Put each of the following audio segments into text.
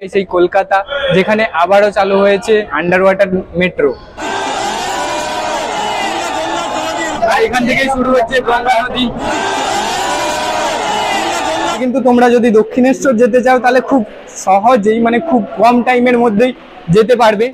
সেই কলকাতা যেখানে আবারও চালু হয়েছে আন্ডার ওয়াটার মেট্রো। আর এখান থেকেই শুরু হচ্ছে গঙ্গা নদী। কিন্তু তোমরা যদি দক্ষিণেশ্বর যেতে চাও তাহলে খুব সহজেই মানে খুব কম টাইমের মধ্যেই যেতে পারবে।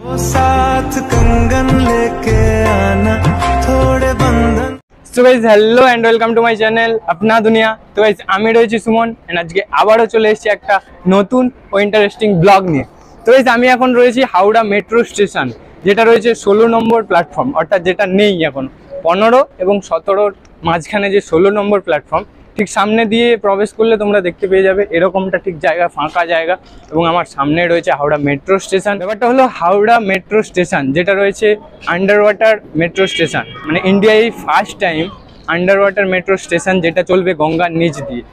So guys, hello and welcome to my channel अपना दुनिया। तो guys, আমি রয়েছি সুমন and আজকে আবারও চলে এসেছি একটা নতুন ও ইন্টারেস্টিং ব্লগ নিয়ে। তো guys, আমি এখন রয়েছি হাওড়া মেট্রো স্টেশন, যেটা রয়েছে 16 নম্বর প্ল্যাটফর্ম, অর্থাৎ যেটা নেই এখন 15 এবং 17 মাঝখানে যে 16 নম্বর প্ল্যাটফর্ম, ঠিক সামনে দিয়ে প্রবেশ করলে তোমরা দেখতে পেয়ে যাবে এরকমটা ঠিক জায়গা, ফাঁকা জায়গা, এবং আমার সামনে রয়েছে হাওড়া মেট্রো স্টেশন। ব্যাপারটা হলো হাওড়া মেট্রো স্টেশন যেটা রয়েছে আন্ডার ওয়াটার মেট্রো স্টেশন, মানে ইন্ডিয়ায় first time under water metro station যেটা চলবে গঙ্গার নিচ দিয়ে।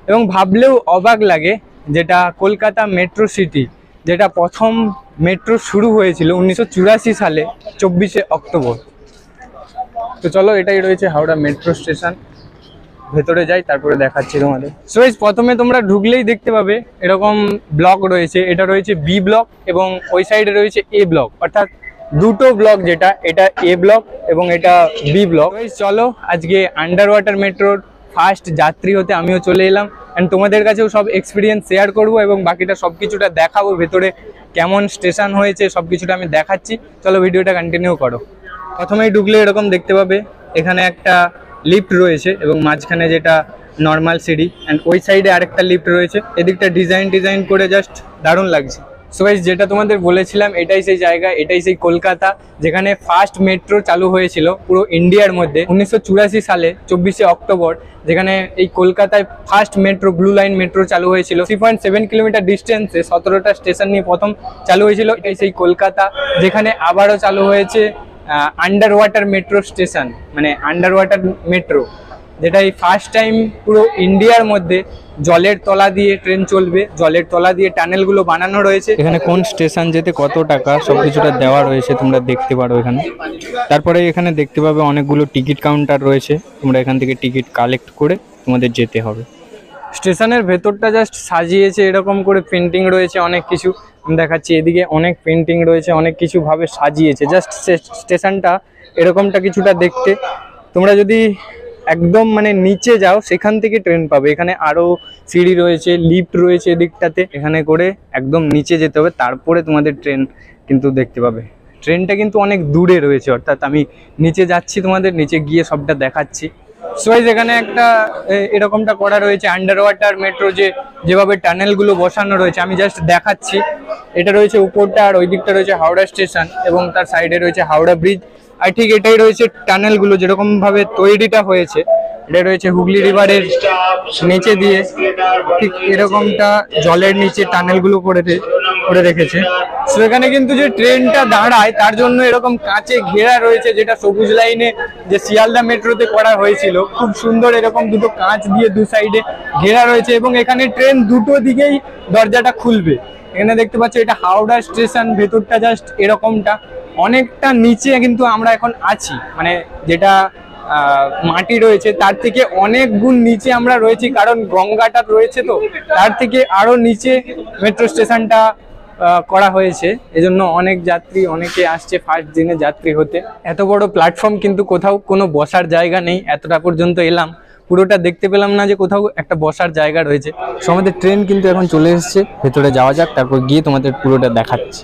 এবং ভাবলেও অবাক লাগে, যেটা কলকাতা মেট্রো সিটি, যেটা প্রথম মেট্রো শুরু হয়েছিল 1984 সালে 24শে অক্টোবর। তো চলো, এটাই রয়েছে হাওড়া মেট্রো স্টেশন। ভেতরে যাই, তারপরে দেখাচ্ছি তোমাদের। সো গাইস, প্রথমে তোমরা ঢুকলেই দেখতে পাবে এরকম ব্লক রয়েছে। এটা রয়েছে বি ব্লক এবং ওই সাইডে রয়েছে এ ব্লক, অর্থাৎ দুটো ব্লক, যেটা এটা এ ব্লক এবং এটা বি ব্লক। চলো, আজকে আন্ডার ওয়াটার মেট্রোর ফার্স্ট যাত্রী হতে আমিও চলে এলাম, অ্যান্ড তোমাদের কাছেও সব এক্সপিরিয়েন্স শেয়ার করবো এবং বাকিটা সব কিছুটা দেখাবো। ভেতরে কেমন স্টেশন হয়েছে সব কিছুটা আমি দেখাচ্ছি। চলো, ভিডিওটা কন্টিনিউ করো। প্রথমেই ঢুকলে এরকম দেখতে পাবে এখানে একটা লিফট রয়েছে এবং মাঝখানে যেটা নর্মাল সিঁড়ি, অ্যান্ড ওই সাইডে আরেকটা লিফট রয়েছে। এদিকটা ডিজাইন করে জাস্ট দারুণ লাগছে। সো গাইস, যেটা তোমাদের বলেছিলাম, এটাই সেই জায়গা, এটাই সেই কলকাতা যেখানে ফার্স্ট মেট্রো চালু হয়েছিল পুরো ইন্ডিয়ার মধ্যে 1984 সালে 24শে অক্টোবর, যেখানে এই কলকাতায় first metro, blue line metro চালু হয়েছিল। 3.7 কিলোমিটার ডিস্টেন্সে 17টা স্টেশন নিয়ে প্রথম চালু হয়েছিল। এটাই সেই কলকাতা যেখানে আবারও চালু হয়েছে আন্ডার ওয়াটার মেট্রো স্টেশন, মানে আন্ডার ওয়াটার মেট্রো, যেটা এই ফার্স্ট টাইম পুরো ইন্ডিয়ার মধ্যে জলের তলা দিয়ে ট্রেন চলবে। জলের তলা দিয়ে টানেলগুলো বানানো রয়েছে। এখানে কোন স্টেশন যেতে কত টাকা সব কিছুটা দেওয়া রয়েছে, তোমরা দেখতে পারো এখানে। তারপরে এখানে দেখতে পাবে অনেকগুলো টিকিট কাউন্টার রয়েছে, তোমরা এখান থেকে টিকিট কালেক্ট করে তোমাদের যেতে হবে। স্টেশনের ভেতরটা জাস্ট সাজিয়েছে এরকম করে, পেন্টিং রয়েছে অনেক কিছু দেখাচ্ছি। এদিকে অনেক পেন্টিং রয়েছে, অনেক কিছু ভাবে সাজিয়েছে। জাস্ট স্টেশনটা এরকমটা কিছুটা দেখতে। তোমরা যদি একদম মানে নিচে যাও, সেখান থেকে ট্রেন পাবে। এখানে আরো সিঁড়ি রয়েছে, লিফট রয়েছে এদিকটাতে, এখানে করে একদম নিচে যেতে হবে, তারপরে তোমাদের ট্রেন কিন্তু দেখতে পাবে। ট্রেনটা কিন্তু অনেক দূরে রয়েছে, অর্থাৎ আমি নিচে যাচ্ছি, তোমাদের নিচে গিয়ে সবটা দেখাচ্ছি। সো গাইস, এখানে একটা এরকমটা করা রয়েছে আন্ডার ওয়াটার মেট্রো, যেভাবে টানেলগুলো বসানো রয়েছে আমি জাস্ট দেখাচ্ছি। এটা রয়েছে উপরটা, আর ওই দিকটা রয়েছে হাওড়া স্টেশন এবং তার সাইডে রয়েছে হাওড়া ব্রিজ। আর ঠিক এটাই রয়েছে টানেলগুলো, যেরকম ভাবে তৈরিটা হয়েছে। এটা রয়েছে হুগলি রিভারের নিচে দিয়ে, ঠিক এরকমটা জলের নিচে টানেলগুলো করে রেখেছে। সো এখানে কিন্তু যে ট্রেনটা দাঁড়ায় তার জন্য এরকম কাঁচে ঘেরা রয়েছে, যেটা সবুজ লাইনে যে শিয়ালদা মেট্রোতে করা হয়েছিল। খুব সুন্দর এরকম দুটো কাঁচ দিয়ে দু সাইডে ঘেরা রয়েছে, এবং এখানে ট্রেন দুটো দিকেই দরজাটা খুলবে। এখানে দেখতে পাচ্ছ এটা হাওড়া স্টেশন, ভেতরটা জাস্ট এরকমটা। অনেকটা নিচে কিন্তু আমরা এখন আছি, মানে যেটা মাটি রয়েছে তার থেকে অনেক গুণ নিচে আমরা রয়েছি, কারণ গঙ্গাটা রয়েছে, তো তার থেকে আরো নিচে মেট্রো স্টেশনটা করা হয়েছে। এজন্য অনেক যাত্রী, অনেকে আসছে ফার্স্ট দিনে যাত্রী হতে। এত বড় প্ল্যাটফর্ম, কিন্তু কোথাও কোনো বসার জায়গা নেই। এতটা পর্যন্ত এলাম, পুরোটা দেখতে পেলাম না যে কোথাও একটা বসার জায়গা রয়েছে। সো আমাদের ট্রেন কিন্তু এখন চলে এসেছে, ভেতরে যাওয়া যাক, তারপর গিয়ে তোমাদের পুরোটা দেখাচ্ছি।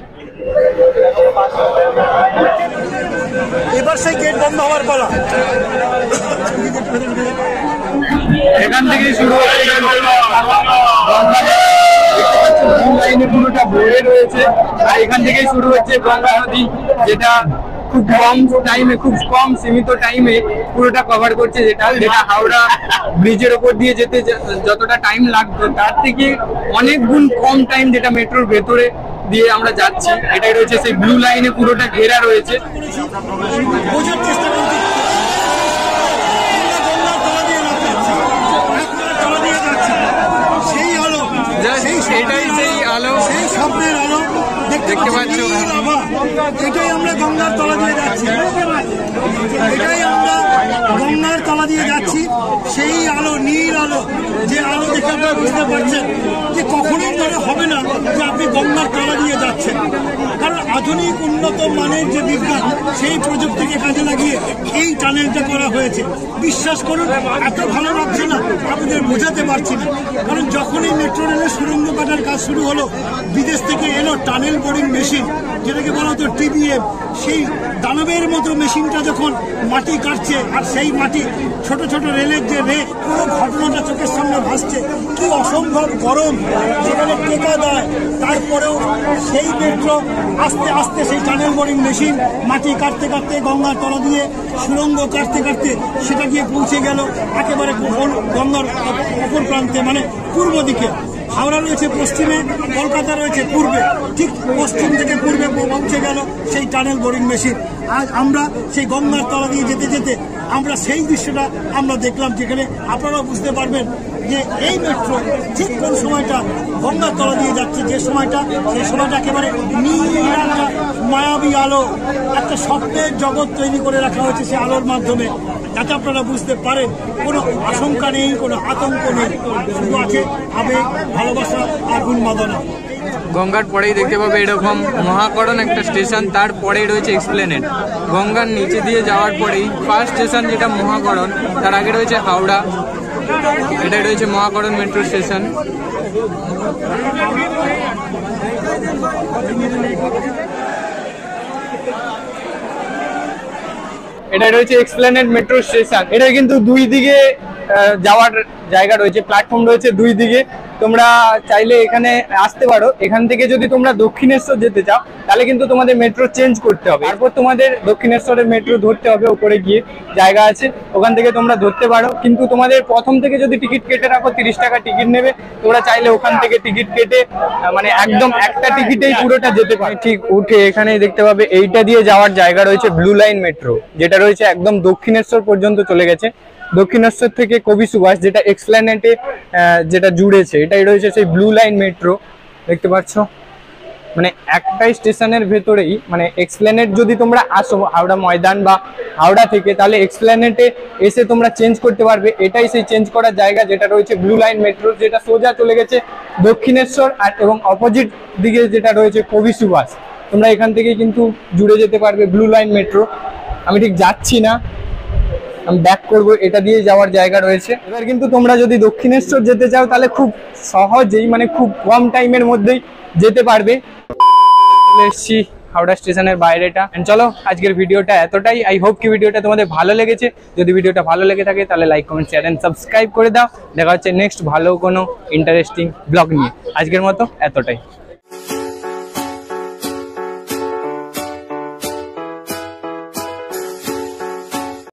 এবার সেই গেট বন্ধ হওয়ার পালা। এখান থেকে শুরু হচ্ছে পুরোটা ভরে রয়েছে, আর এখান থেকেই শুরু হচ্ছে গঙ্গা নদী, যেটা খুব কম টাইমে, খুব কম সীমিত টাইমে পুরোটা কভার করছে। যেটা হাওড়া ব্রিজের ওপর দিয়ে যেতে যতটা টাইম লাগতো তার থেকে অনেক গুণ কম টাইম, যেটা মেট্রোর ভেতরে দিয়ে আমরা যাচ্ছি। এটাই রয়েছে সেই ব্লু লাইনে পুরোটা ঘেরা রয়েছে। এটাই সেই আলো, সেই স্বপ্নের আলো, দেখতে পাচ্ছ এটাই আমরা গঙ্গার তলা দিয়ে যাচ্ছি, এটাই আমরা গঙ্গার তলা দিয়ে যাচ্ছি। সেই আলো, নীল আলো, যে আলো দেখে আপনারা বুঝতে পারছেন যে কখনোই মনে হবে না যে আপনি গঙ্গার তলা দিয়ে যাচ্ছেন, কারণ আধুনিক উন্নত মানের যে বিজ্ঞান সেই প্রযুক্তিকে কাজে লাগিয়ে এই টানেলটা করা হয়েছে। বিশ্বাস করুন, এত ভালো লাগছে না আপনাদের বোঝাতে পারছি না। কারণ যখন এই মেট্রো রেলের সুড়ঙ্গ কাটার কাজ শুরু হলো, বিদেশ থেকে এলো টানেল বোরিং মেশিন, যেটাকে বলা হতো টিবিএম। সেই দানবের মতো মেশিনটা যখন মাটি কাটছে, আর সেই মাটি ছোট ছোট রেলের যে রেক, পুরো ঘটনাটা চোখের সামনে ভাসছে। কি অসম্ভব গরম, যেখানে টেকা দেয়, তারপরেও সেই মেট্রো আস্তে আস্তে সেই টানেল বোরিং মেশিন মাটি কাটতে কাটতে গঙ্গার তলা দিয়ে সুড়ঙ্গ কাটতে কাটতে সেটা গিয়ে পৌঁছে গেল একেবারে গঙ্গার অপর প্রান্তে, মানে পূর্ব দিকে। হাওড়া রয়েছে পশ্চিমে, কলকাতা রয়েছে পূর্বে, ঠিক পশ্চিম থেকে পূর্বে পৌঁছে গেল সেই টানেল বোরিং মেশিন। আজ আমরা সেই গঙ্গার তলা দিয়ে যেতে যেতে আমরা সেই দৃশ্যটা আমরা দেখলাম, যেখানে আপনারাও বুঝতে পারবেন যে এই মেট্রো ঠিক কোন সময়টা গঙ্গার তলা দিয়ে যাচ্ছে, যে সময়টা, সেই সময়টা একেবারে নীল একটা মায়াবী আলো, একটা স্বপ্নের জগৎ তৈরি করে রাখা হয়েছে সেই আলোর মাধ্যমে, যাতে আপনারা বুঝতে পারেন কোনো আশঙ্কা নেই, কোনো আতঙ্ক নেই, শুধু আছে আবেগ, ভালোবাসা আর উন্মাদনা। গঙ্গার পরেই দেখতে পাবে এরকম মহাকরণ একটা স্টেশন, তারপরেই রয়েছে এক্সপ্লেনেড। গঙ্গার নিচে দিয়ে যাওয়ার পরেই ফার্স্ট স্টেশন যেটা মহাকরণ, তার আগে রয়েছে হাওড়া, এটাই রয়েছে মহাকরণ মেট্রো স্টেশন। এটা রয়েছে এক্সপ্লেনেড মেট্রো স্টেশন। এটা কিন্তু দুই দিকে যাওয়ার জায়গা রয়েছে, প্ল্যাটফর্ম রয়েছে দুই দিকে। তোমরা চাইলে এখানে আসতে পারো। এখান থেকে যদি তোমরা দক্ষিণেশ্বর যেতে চাও তাহলে কিন্তু তোমাদের মেট্রো চেঞ্জ করতে হবে, তারপর তোমাদের দক্ষিণেশ্বরের মেট্রো ধরতে হবে। উপরে গিয়ে জায়গা আছে, ওখান থেকে তোমরা ধরতে পারো। কিন্তু তোমাদের প্রথম থেকে যদি টিকিট কেটে রাখো, 30 টাকা টিকিট নেবে। তোমরা চাইলে ওখান থেকে টিকিট কেটে মানে একদম একটা টিকিটেই পুরোটা যেতে পারো। ঠিক উঠে এখানেই দেখতে পাবে এইটা দিয়ে যাওয়ার জায়গা রয়েছে ব্লু লাইন মেট্রো, যেটা রয়েছে একদম দক্ষিণেশ্বর পর্যন্ত চলে গেছে। দক্ষিণেশ্বর থেকে কবি সুভাষ, যেটা এক্সপ্লেনেডে যেটা জুড়েছে, এটাই রয়েছে সেই ব্লু লাইন মেট্রো। দেখতে পাচ্ছ, মানে একটাই স্টেশনের ভেতরেই, মানে এক্সপ্লেনেড যদি তোমরা আসো হাওড়া ময়দান বা হাওড়া থেকে, তাহলে এক্সপ্লেনেডে এসে তোমরা চেঞ্জ করতে পারবে। এটাই সেই চেঞ্জ করার জায়গা, যেটা রয়েছে ব্লু লাইন মেট্রো, যেটা সোজা চলে গেছে দক্ষিণেশ্বর। আর এবং অপোজিট দিকে যেটা রয়েছে কবি সুভাষ, তোমরা এখান থেকেই কিন্তু জুড়ে যেতে পারবে ব্লু লাইন মেট্রো। আমি ঠিক যাচ্ছি না, আমি ব্যাক করবো, এটা দিয়ে যাওয়ার জায়গা রয়েছে। এবার কিন্তু তোমরা যদি দক্ষিণেশ্বর যেতে চাও তাহলে খুব সহজেই, মানে খুব কম টাইমের মধ্যেই যেতে পারবে। চলে এসেছি হাওড়া স্টেশনের বাইরেটা। চলো, আজকের ভিডিওটা এতটাই। আই হোপ কি ভিডিওটা তোমাদের ভালো লেগেছে। যদি ভিডিওটা ভালো লেগে থাকে তাহলে like, comment, share and subscribe করে দাও। দেখা হচ্ছে নেক্সট ভালো কোনো ইন্টারেস্টিং ব্লগ নিয়ে। আজকের মতো এতটাই।